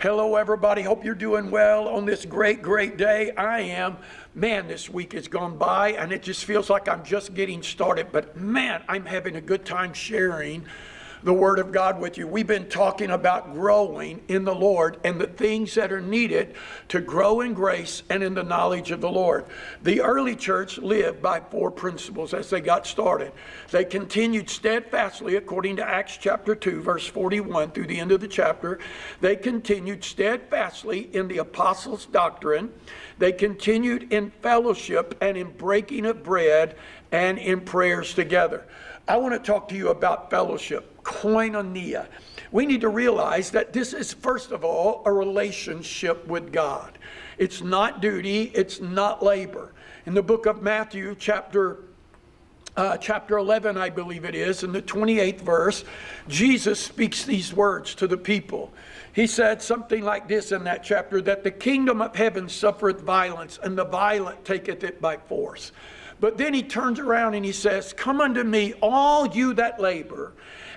Hello, everybody. Hope you're doing well on this great, great day. I am. Man, this week has gone by, and it just feels like I'm just getting started. But man, I'm having a good time sharing the Word of God with you. We've been talking about growing in the Lord and the things that are needed to grow in grace and in the knowledge of the Lord. The early church lived by 4 principles as they got started. They continued steadfastly, according to Acts chapter 2, verse 41 through the end of the chapter. They continued steadfastly in the apostles' doctrine. They continued in fellowship and in breaking of bread and in prayers together. I want to talk to you about fellowship, koinonia. We need to realize that this is, first of all, a relationship with God. It's not duty, it's not labor. In the book of Matthew, chapter 11, I believe it is, in the 28th verse, Jesus speaks these words to the people. He said something like this in that chapter, that the kingdom of heaven suffereth violence, and the violent taketh it by force. But then he turns around and he says, come unto me, all you that labor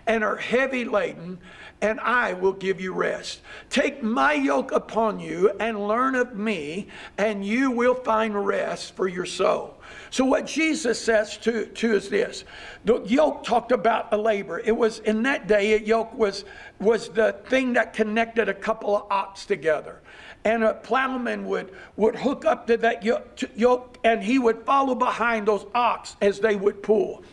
and are heavy laden, and I will give you rest. Take my yoke upon you and learn of me, and you will find rest for your soul. So what Jesus says to is this. The yoke talked about a labor. It was, in that day, a yoke was the thing that connected a couple of ox together. And a plowman would hook up to that yoke, and he would follow behind those ox as they would pull.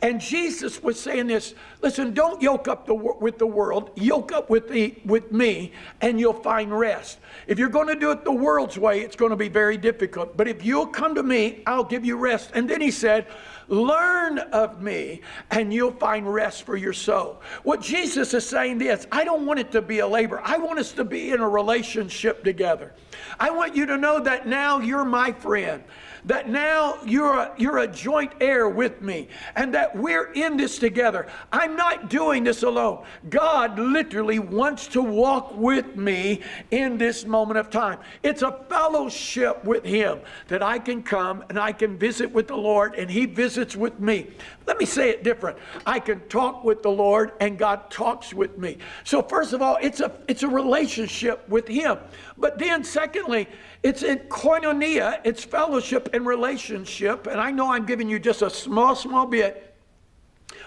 And Jesus was saying this, listen, don't yoke up with the world, yoke up with me, and you'll find rest. If you're going to do it the world's way, it's going to be very difficult. But if you'll come to me, I'll give you rest. And then he said, learn of me, and you'll find rest for your soul. What Jesus is saying is, I don't want it to be a labor. I want us to be in a relationship together. I want you to know that now you're my friend, that now you're a joint heir with me, and that we're in this together. I'm not doing this alone. God literally wants to walk with me in this moment of time. It's a fellowship with him that I can come and I can visit with the Lord, and he visits with me. Let me say it different. I can talk with the Lord and God talks with me. So first of all, it's a relationship with him. But then secondly, it's in koinonia, it's fellowship and relationship. And I know I'm giving you just a small bit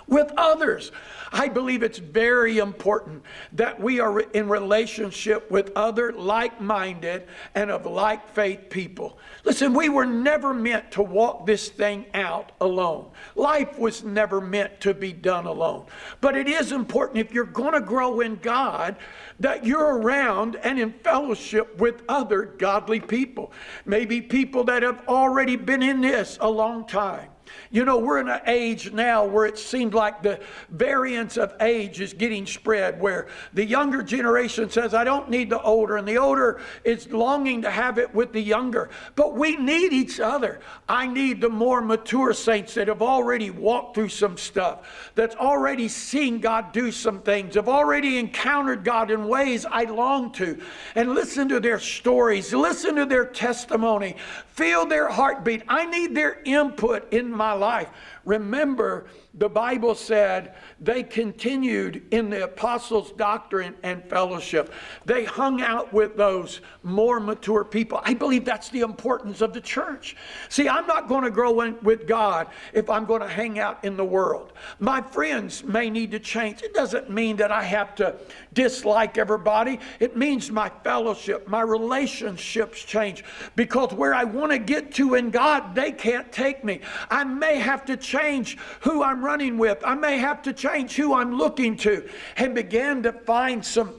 with others. I believe it's very important that we are in relationship with other like-minded and of like faith people. Listen, we were never meant to walk this thing out alone. Life was never meant to be done alone. But it is important, if you're going to grow in God, that you're around and in fellowship with other godly people. Maybe people that have already been in this a long time. You know, we're in an age now where it seems like the variance of age is getting spread, where the younger generation says, I don't need the older, and the older is longing to have it with the younger. But we need each other. I need the more mature saints that have already walked through some stuff, that's already seen God do some things, have already encountered God in ways I long to, and listen to their stories, listen to their testimony, feel their heartbeat. I need their input in my life. Remember, the Bible said they continued in the apostles' doctrine and fellowship. They hung out with those more mature people. I believe that's the importance of the church. See, I'm not going to grow in with God if I'm going to hang out in the world. My friends may need to change. It doesn't mean that I have to dislike everybody. It means my fellowship, my relationships change, because where I want to get to in God, they can't take me. I may have to change who I'm running with. I may have to change who I'm looking to, and begin to find some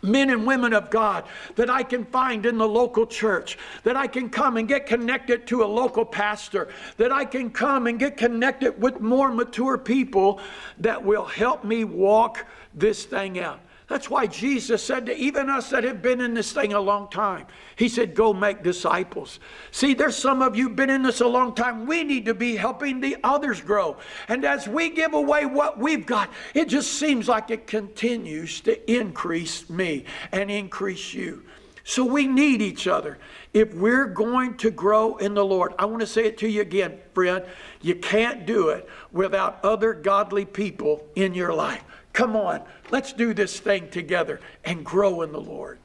men and women of God that I can find in the local church, that I can come and get connected to a local pastor, that I can come and get connected with more mature people that will help me walk this thing out. That's why Jesus said to even us that have been in this thing a long time, he said, go make disciples. See, there's some of you been in this a long time. We need to be helping the others grow. And as we give away what we've got, it just seems like it continues to increase me and increase you. So we need each other. If we're going to grow in the Lord, I want to say it to you again, friend, you can't do it without other godly people in your life. Come on, let's do this thing together and grow in the Lord.